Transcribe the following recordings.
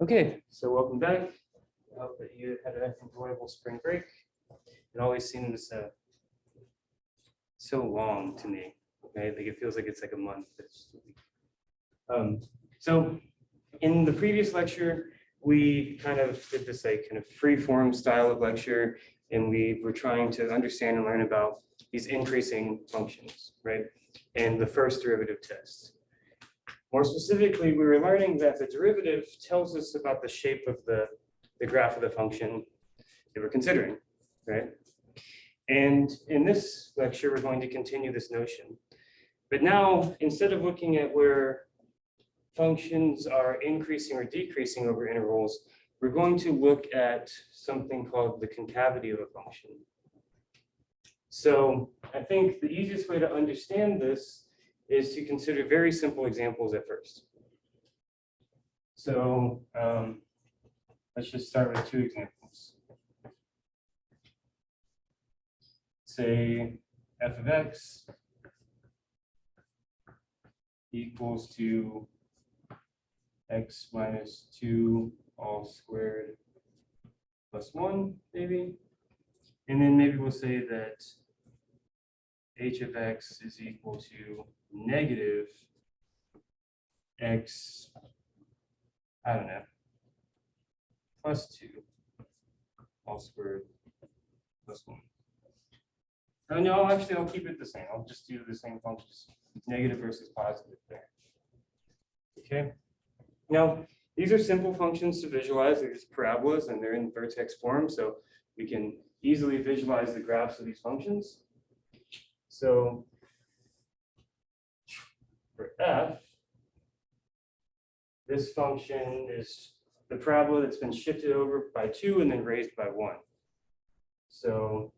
Okay, so welcome back. I hope that you had an enjoyable spring break. It always seems so long to me, right? Like it feels like it's like a month. So in the previous lecture, we kind of did this like kind of free form style of lecture, and we were trying to understand and learn about these increasing functions, right? And the first derivative test. More specifically, we were learning that the derivative tells us about the shape of the graph of the function that we're considering, right? And in this lecture, we're going to continue this notion. But now, instead of looking at where functions are increasing or decreasing over intervals, we're going to look at something called the concavity of a function. So I think the easiest way to understand this is to consider very simple examples at first. So let's just start with two examples. Say f of x equals to x minus 2 all squared plus 1, maybe. And then maybe we'll say that h of x is equal to negative x, I don't know, plus 2 all squared plus 1. Oh, no, actually, I'll keep it the same. I'll just do the same functions, negative versus positive there. Okay. Now, these are simple functions to visualize. They're just parabolas, and they're in vertex form, so we can easily visualize the graphs of these functions. So for f, this function is the parabola that's been shifted over by 2 and then raised by 1. So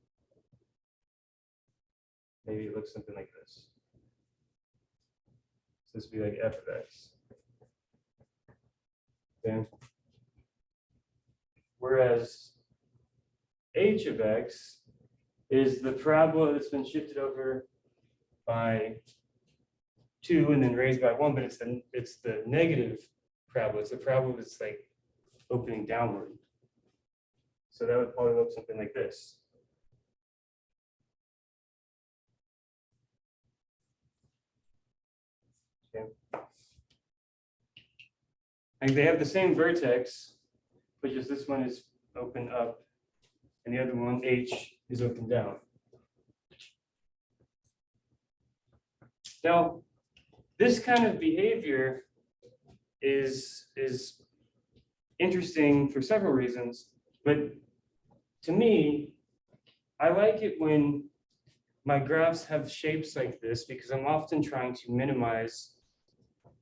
maybe it looks something like this. So this would be like f of x. Okay. Whereas h of x is the parabola that's been shifted over by 2 and then raised by 1, but it's the negative parabola. It's the parabola that's like opening downward. So that would probably look something like this. Okay. And they have the same vertex, but just this one is open up, and the other one, h, is open down. Now, this kind of behavior is interesting for several reasons, but to me, I like it when my graphs have shapes like this because I'm often trying to minimize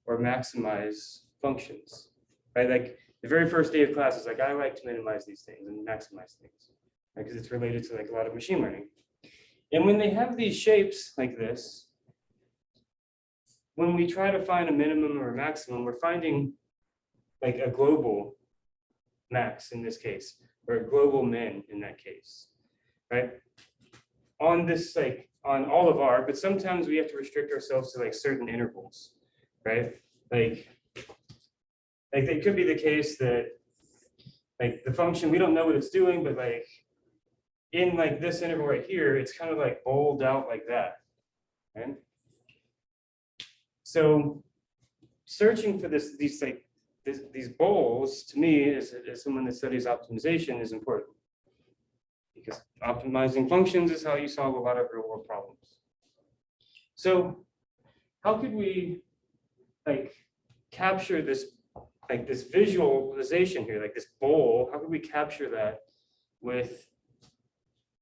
or maximize functions, right? Like the very first day of class is like, I like to minimize these things and maximize things, right? Because it's related to like a lot of machine learning. And when they have these shapes like this, when we try to find a minimum or a maximum, we're finding like a global max in this case, or a global min in that case, right? On this, like on all of R, but sometimes we have to restrict ourselves to like certain intervals, right? Like it could be the case that like the function, we don't know what it's doing, but like in like this interval right here, it's kind of like bowled out like that, right? So searching for these bowls, to me, as someone that studies optimization, is important. Because optimizing functions is how you solve a lot of real world problems. So how could we like capture this, like this visualization here, like this bowl, how could we capture that with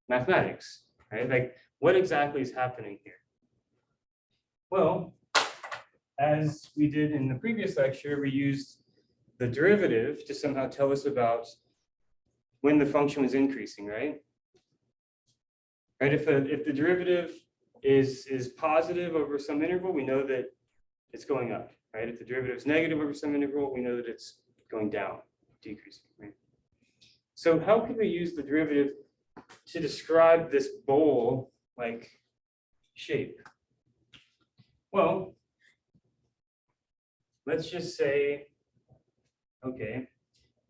mathematics, right? Like what exactly is happening here? Well, as we did in the previous lecture, we used the derivative to somehow tell us about when the function was increasing, right? Right, if the derivative is positive over some interval, we know that it's going up, right? If the derivative is negative over some interval, we know that it's going down, decreasing, right? So how can we use the derivative to describe this bowl-like shape? Well, let's just say, okay,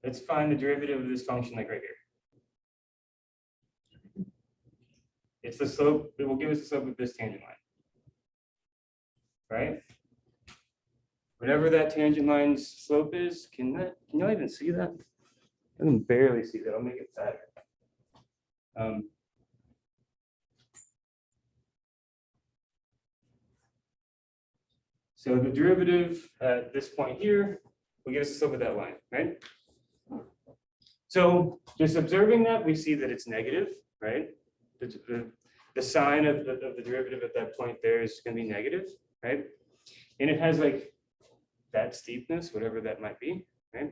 let's find the derivative of this function like right here. It's the slope, it will give us the slope of this tangent line. Right? Whatever that tangent line's slope is, can y'all even see that? I can barely see that. I'll make it fatter. So the derivative at this point here will give us the slope of that line, right? So just observing that, we see that it's negative, right? The sign of the derivative at that point there is going to be negative, right? And it has like that steepness, whatever that might be, right?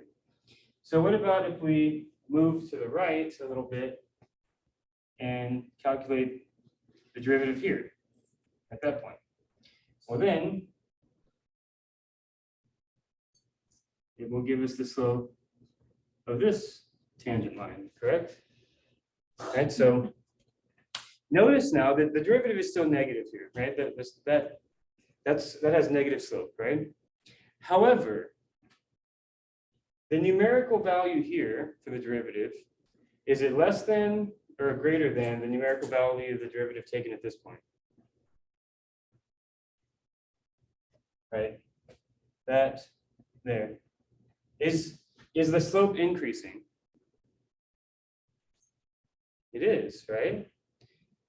So what about if we move to the right a little bit and calculate the derivative here at that point? Well, then it will give us the slope of this tangent line, correct? Right, so notice now that the derivative is still negative here, right? That has negative slope, right? However, the numerical value here for the derivative, is it less than or greater than the numerical value of the derivative taken at this point? Right? That there. Is the slope increasing? It is, right?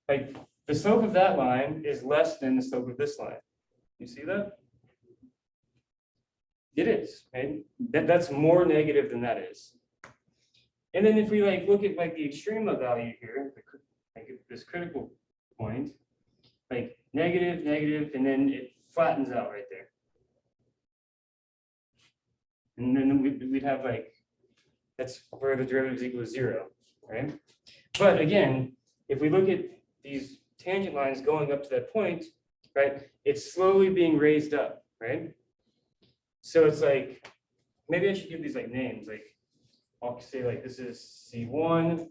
Like the slope of that line is less than the slope of this line. You see that? It is, right? That's more negative than that is. And then if we like look at like the extrema value here, like this critical point, like negative, negative, and then it flattens out right there. And then we'd have like, that's where the derivative is equal to 0, right? But again, if we look at these tangent lines going up to that point, right, it's slowly being raised up, right? So it's like, maybe I should give these like names, like I'll say like this is C1,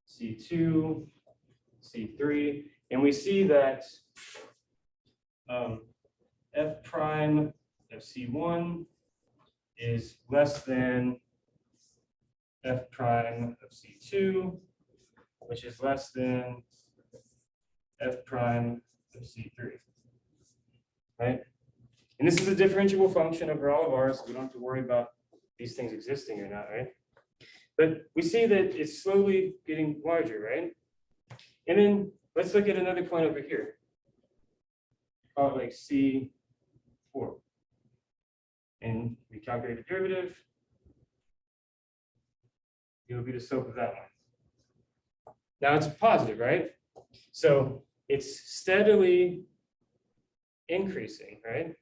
C2, C3, and we see that F prime of C1 is less than F prime of C2, which is less than F prime of C3, right? And this is a differentiable function over all of ours, so we don't have to worry about these things existing or not, right? But we see that it's slowly getting larger, right? And then let's look at another point over here. Call it like C4. And we calculate the derivative. It will be the slope of that one. Now it's positive, right? So it's steadily increasing, right?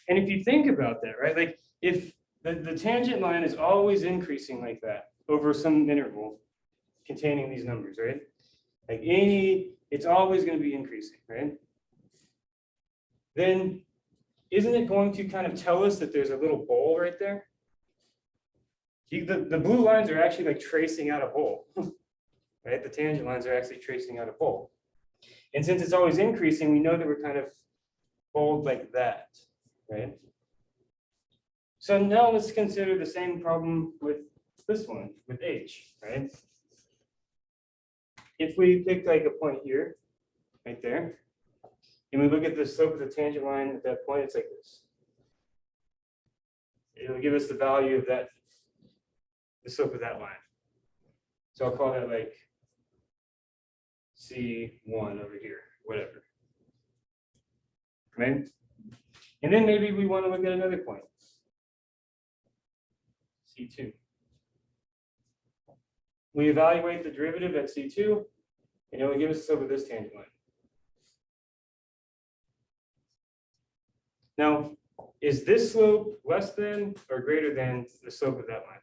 And if you think about that, right, like if the tangent line is always increasing like that over some interval containing these numbers, right? Like it's always going to be increasing, right? Then isn't it going to kind of tell us that there's a little bowl right there? The blue lines are actually like tracing out a bowl, right? The tangent lines are actually tracing out a bowl. And since it's always increasing, we know that we're kind of bowled like that, right? So now let's consider the same problem with this one, with H, right? If we pick like a point here, right there, and we look at the slope of the tangent line at that point, it's like this. It'll give us the value of that, the slope of that line. So I'll call that like C1 over here, whatever. Right? And then maybe we want to look at another point, C2. We evaluate the derivative at C2, and it will give us the slope of this tangent line. Now, is this slope less than or greater than the slope of that line?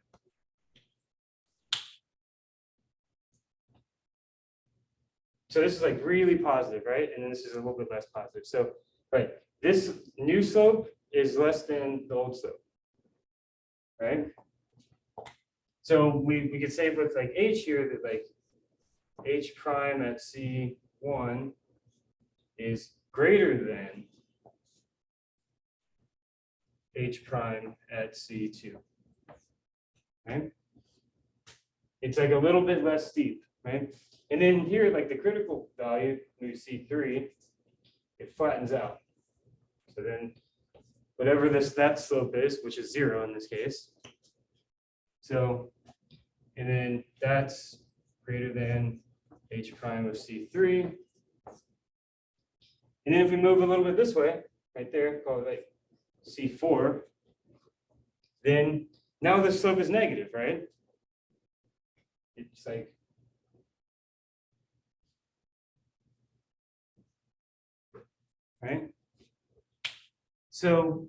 So this is like really positive, right? And then this is a little bit less positive. So, right, this new slope is less than the old slope, right? So we could say with like H here that like H prime at C1 is greater than h prime at C2, right? It's like a little bit less steep, right? And then here, like the critical value, we see 3, it flattens out. So then whatever that slope is, which is 0 in this case. So, and then that's greater than h prime of C3. And then if we move a little bit this way, right there, call it like C4, then now the slope is negative, right? It's like, right? So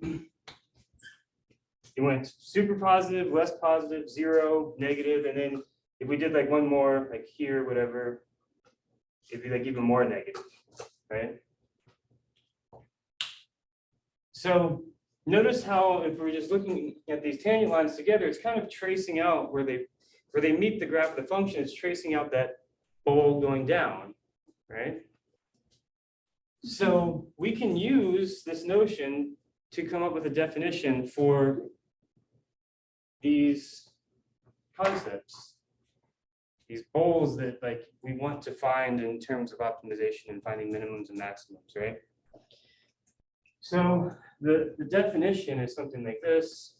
it went super positive, less positive, 0, negative, and then if we did like one more, like here, whatever, it'd be like even more negative, right? So notice how if we're just looking at these tangent lines together, it's kind of tracing out where they meet the graph of the function, it's tracing out that bowl going down, right? So we can use this notion to come up with a definition for these concepts, these bowls that like we want to find in terms of optimization and finding minimums and maximums, right? So the definition is something like this.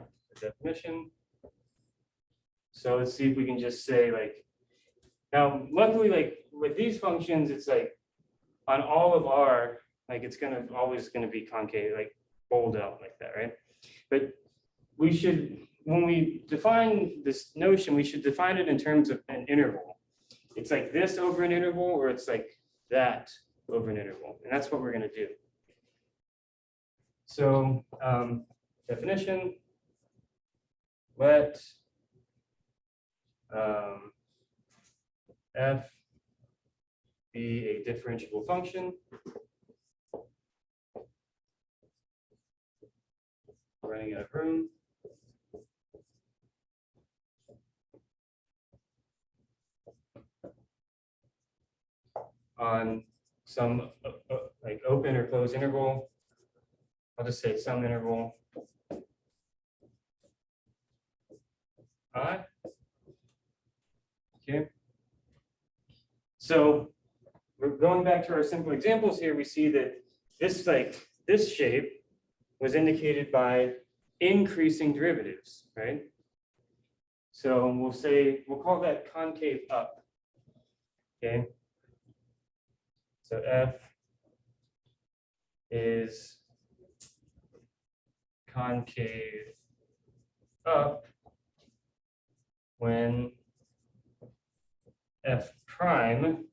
The definition. So let's see if we can just say like, now luckily like with these functions, it's like on all of R, like it's always gonna be concave, like bowled out like that, right? But we should, when we define this notion, we should define it in terms of an interval. It's like this over an interval, or it's like that over an interval, and that's what we're gonna do. So definition, let f be a differentiable function running out of room on some like open or closed interval. I'll just say some interval I. Okay. So we're going back to our simple examples here. We see that this shape was indicated by increasing derivatives, right? So we'll call that concave up. Okay. So f is concave up when f prime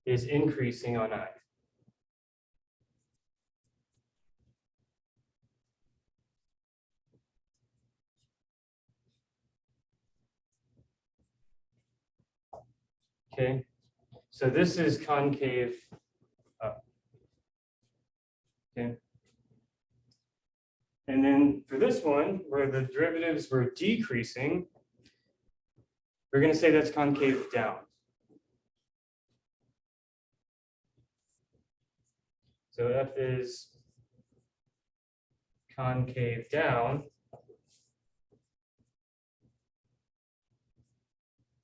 is increasing on I. Okay, so this is concave up. Okay. And then for this one, where the derivatives were decreasing, we're going to say that's concave down. So f is concave down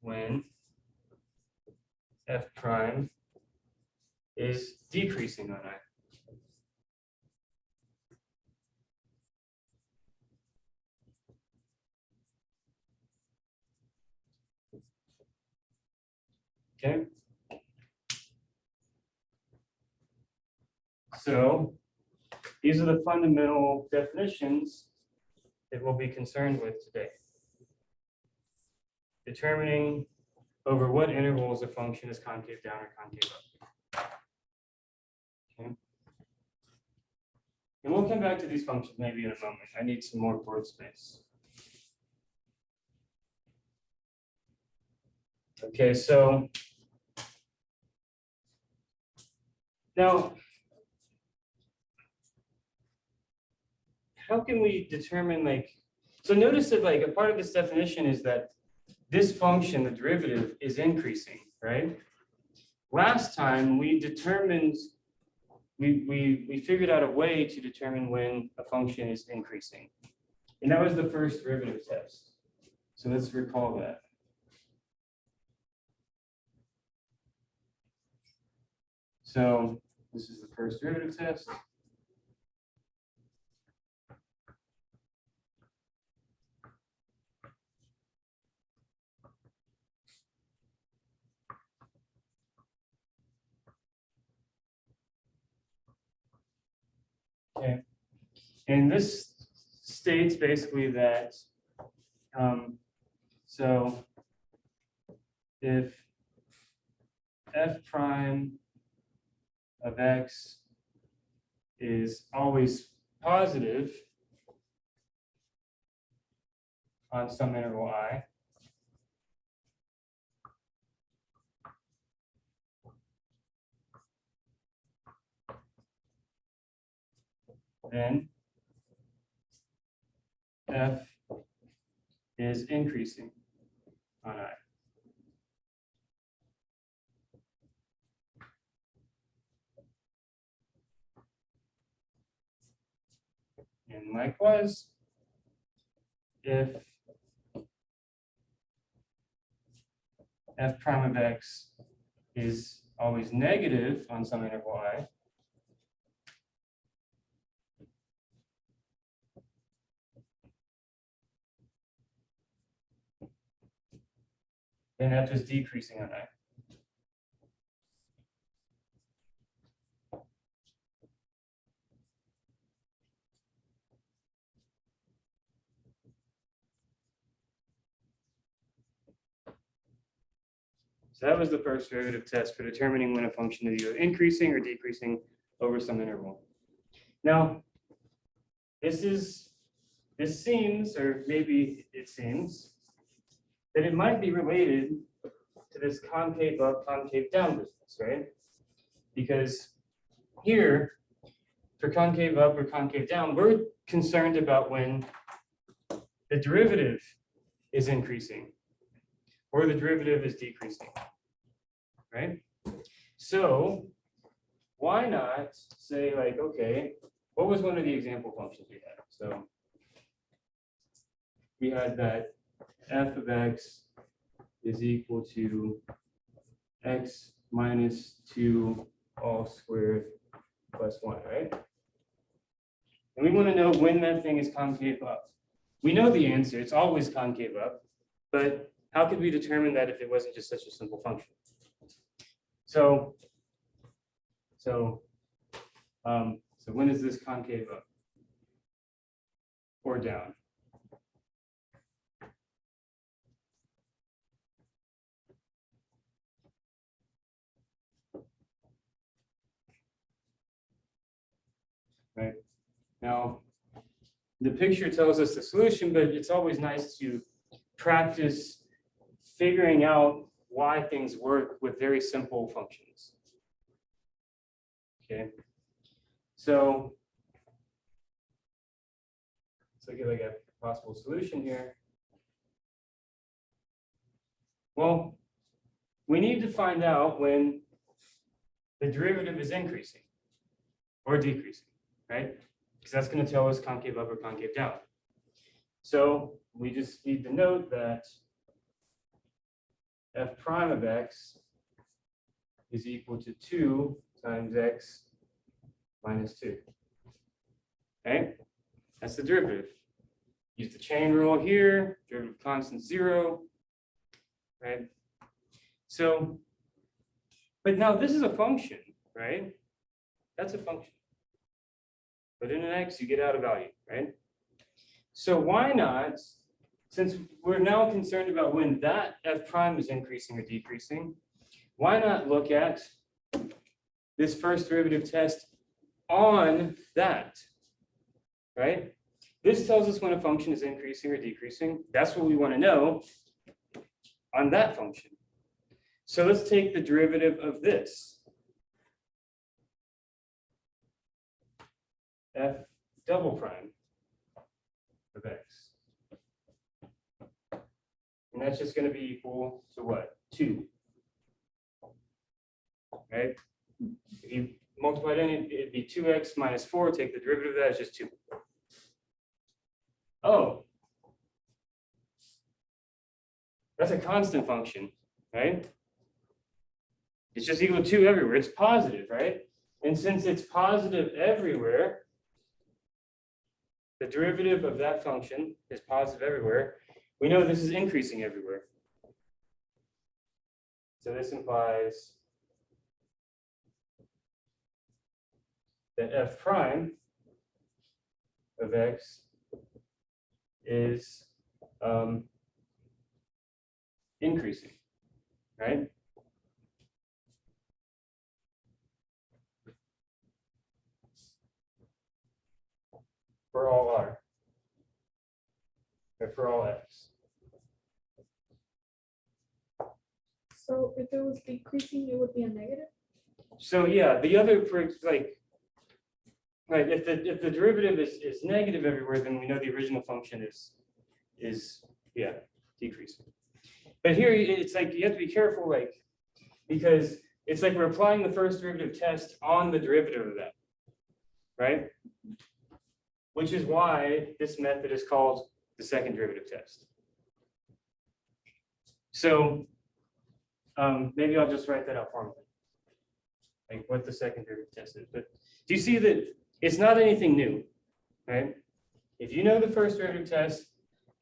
when f prime is decreasing on I. Okay. So these are the fundamental definitions that we'll be concerned with today. Determining over what intervals a function is concave down or concave up. Okay. And we'll come back to these functions maybe in a moment. I need some more board space. Okay, so now, how can we determine so notice that a part of this definition is that this function, the derivative, is increasing, right? last time we determined, we figured out a way to determine when a function is increasing. And that was the first derivative test. So let's recall that. So this is the first derivative test. Okay. And this states basically that, so if f prime of x is always positive on some interval I, then f is increasing on I. And likewise, if f prime of x is always negative on some interval I, then f is decreasing on I. So that was the first derivative test for determining when a function is either increasing or decreasing over some interval. Now, this seems, or maybe it seems, that it might be related to this concave up, concave down business, right? Because here, for concave up or concave down, we're concerned about when the derivative is increasing or the derivative is decreasing, right? So why not say like, okay, what was one of the example functions we had? So we had that f of x is equal to x minus 2 all squared plus 1, right? And we want to know when that thing is concave up. We know the answer, it's always concave up, but how could we determine that if it wasn't just such a simple function? So when is this concave up or down? Right. Now, the picture tells us the solution, but it's always nice to practice figuring out why things work with very simple functions. Okay. So let's look at like a possible solution here. Well, we need to find out when the derivative is increasing or decreasing, right? Because that's going to tell us concave up or concave down. So we just need to note that f prime of x is equal to 2 times x minus 2. Okay, that's the derivative. Use the chain rule here, derivative constant 0, right? So, but now this is a function, right? That's a function. But in an x, you get out a value, right? So why not, since we're now concerned about when that f prime is increasing or decreasing, why not look at this first derivative test on that, right? This tells us when a function is increasing or decreasing. That's what we want to know on that function. So let's take the derivative of this. F double prime of x. And that's just going to be equal to what? 2. right? If you multiply it in, it'd be 2x minus 4, take the derivative of that, is just 2. Oh, that's a constant function, right? It's just equal to 2 everywhere. It's positive, right? And since it's positive everywhere, the derivative of that function is positive everywhere. We know this is increasing everywhere. So this implies that f prime of x is increasing, right? For all r, or for all x. So if it was decreasing, it would be a negative? So yeah, the other, for like, right, if the derivative is negative everywhere, then we know the original function is yeah, decreasing. But here it's like you have to be careful, like, because it's like we're applying the first derivative test on the derivative of that, right? Which is why this method is called the second derivative test. So maybe I'll just write that out formally, like what the second derivative test is. But do you see that it's not anything new, right? If you know the first derivative test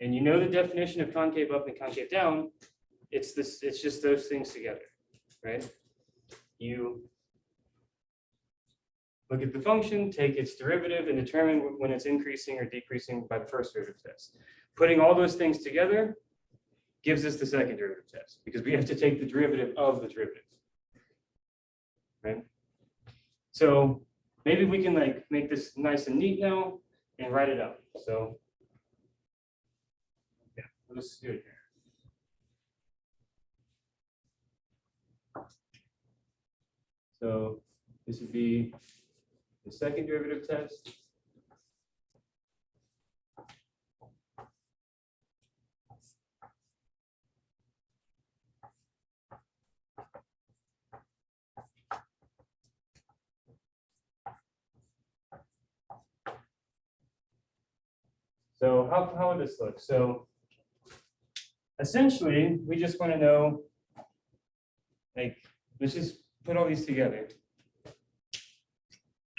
and you know the definition of concave up and concave down, it's just those things together, right? You look at the function, take its derivative, and determine when it's increasing or decreasing by the first derivative test. Putting all those things together gives us the second derivative test, because we have to take the derivative of the derivative, right? So maybe we can like make this nice and neat now and write it out. So yeah, let's do it here. So this would be the second derivative test. So how would this look? So essentially, we just want to know, like, let's just put all these together.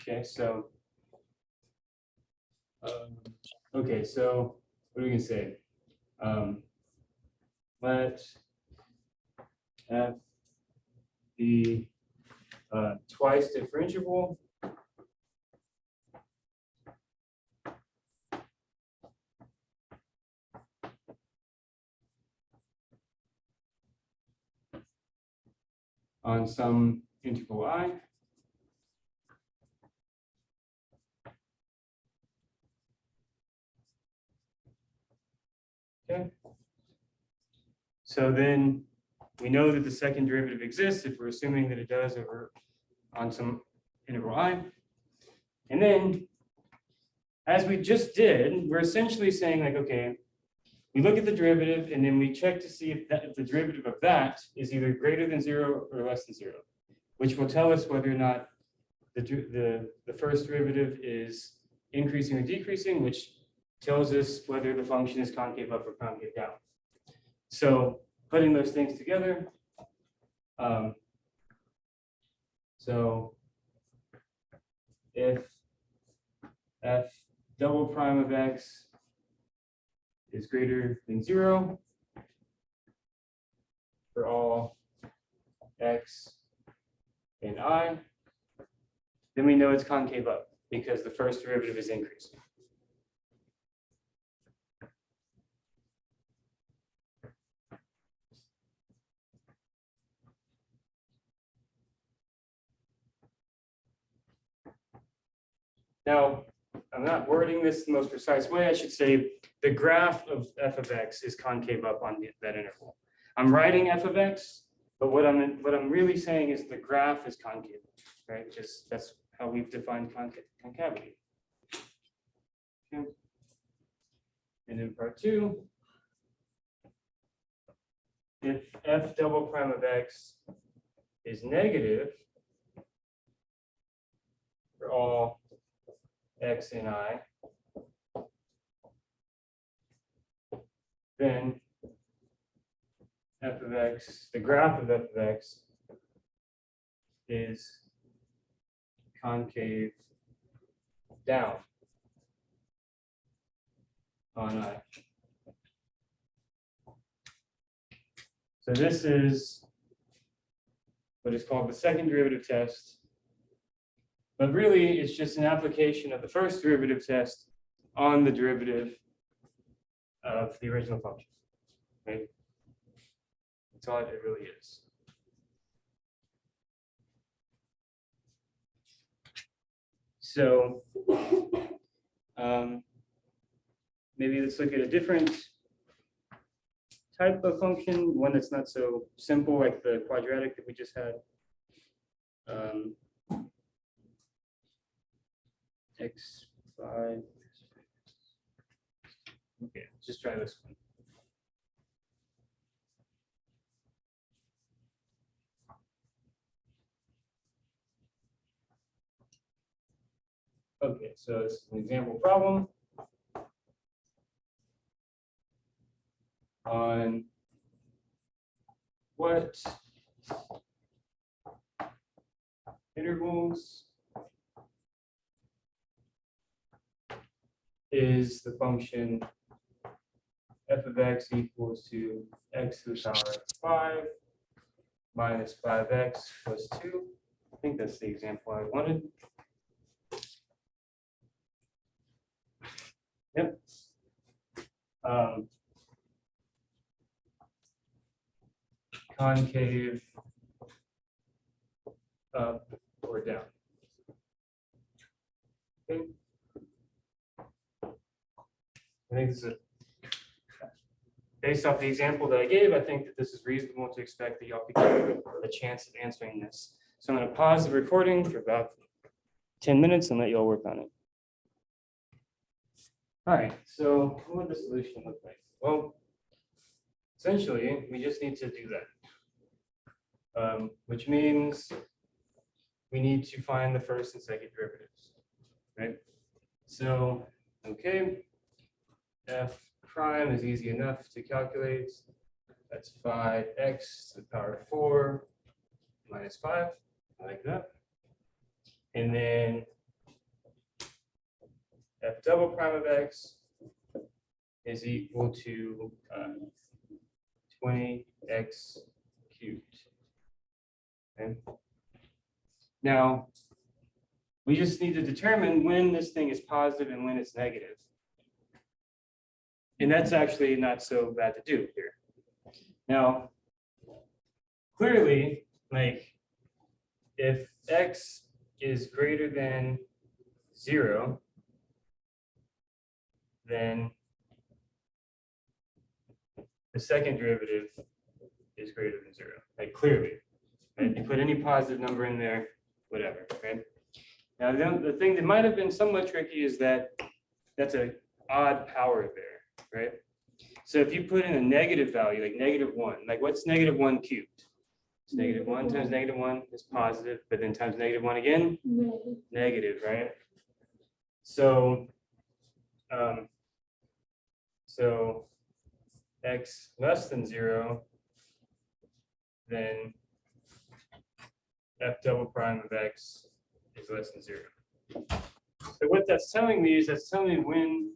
Okay, so okay, so what are we gonna say? Let f be twice differentiable on some interval I. Okay. So then we know that the second derivative exists if we're assuming that it does over on some interval I. And then, as we just did, we're essentially saying like, okay, we look at the derivative and then we check to see if the derivative of that is either greater than 0 or less than 0, which will tell us whether or not the first derivative is increasing or decreasing, which tells us whether the function is concave up or concave down. So putting those things together, so if f double prime of x is greater than 0 for all x and I, then we know it's concave up because the first derivative is increasing. Now, I'm not wording this the most precise way. I should say the graph of f of x is concave up on that interval. I'm writing f of x, but what I'm really saying is the graph is concave, right? Because that's how we've defined concavity. Okay. And in part 2, if f double prime of x is negative, all x in I, then f of x, the graph of f of x is concave down on I. So this is what is called the second derivative test. But really, it's just an application of the first derivative test on the derivative of the original function. Right? That's all it really is. So maybe let's look at a different type of function, one that's not so simple like the quadratic that we just had. X5. Okay, just try this one. Okay, so this is an example problem on what intervals is the function f of x equals to x to the power of 5 minus 5x plus 2. I think that's the example I wanted. Yep. Concave up or down. Okay. I think this is based off the example that I gave, I think that this is reasonable to expect that y'all be given a chance of answering this. So I'm going to pause the recording for about 10 minutes and let y'all work on it. All right, so what would the solution look like? Well, essentially, we just need to do that, which means we need to find the first and second derivatives, right? So, okay, f prime is easy enough to calculate. That's 5x to the power of 4 minus 5. I like that. And then f double prime of x is equal to 20x cubed. Okay. Now, we just need to determine when this thing is positive and when it's negative. And that's actually not so bad to do here. Now, clearly, like, if x is greater than 0, then the second derivative is greater than 0, like clearly. Right? You put any positive number in there, whatever, right? Now, the thing that might have been somewhat tricky is that that's an odd power there, right? So if you put in a negative value, like -1, like what's -1 cubed? It's -1 times -1 is positive, but then times -1 again, negative, right? So, so x less than 0, then f double prime of x is less than 0. So what that's telling me is that's telling me when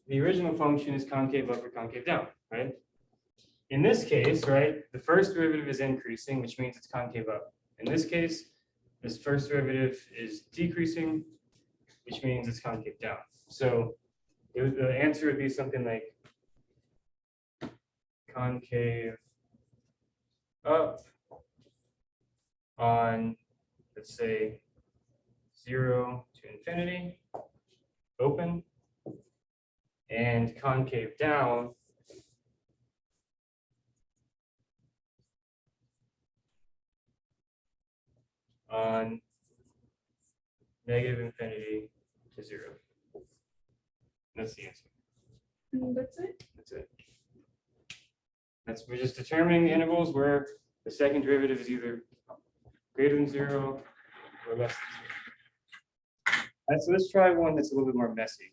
the original function is concave up or concave down, right? In this case, right, the first derivative is increasing, which means it's concave up. In this case, this first derivative is decreasing, which means it's concave down. So the answer would be something like concave up on, let's say, 0 to infinity, open, and concave down on negative infinity to 0. That's the answer. That's it? That's it. We're just determining the intervals where the second derivative is either greater than 0 or less than 0. So let's try one that's a little bit more messy.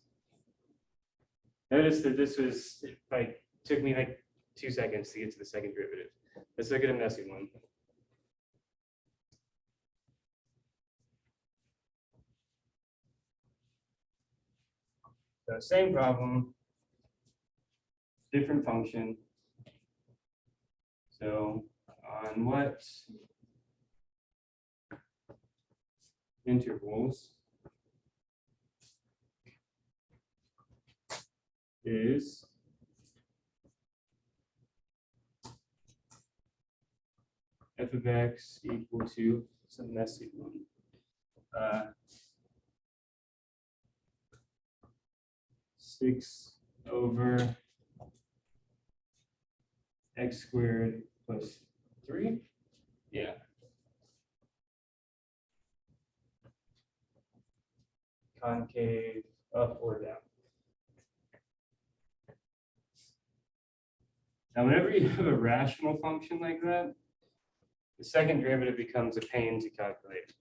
Notice that this was like, took me like 2 seconds to get to the second derivative. Let's look at a messy one. So same problem, different function. So on what intervals is f of x equal to some messy one. 6 over x squared plus 3. Yeah. Concave up or down. Now, whenever you have a rational function like that, the second derivative becomes a pain to calculate.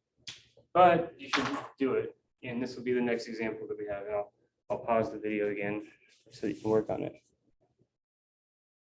But you should do it. And this will be the next example that we have. And I'll pause the video again so you can work on it.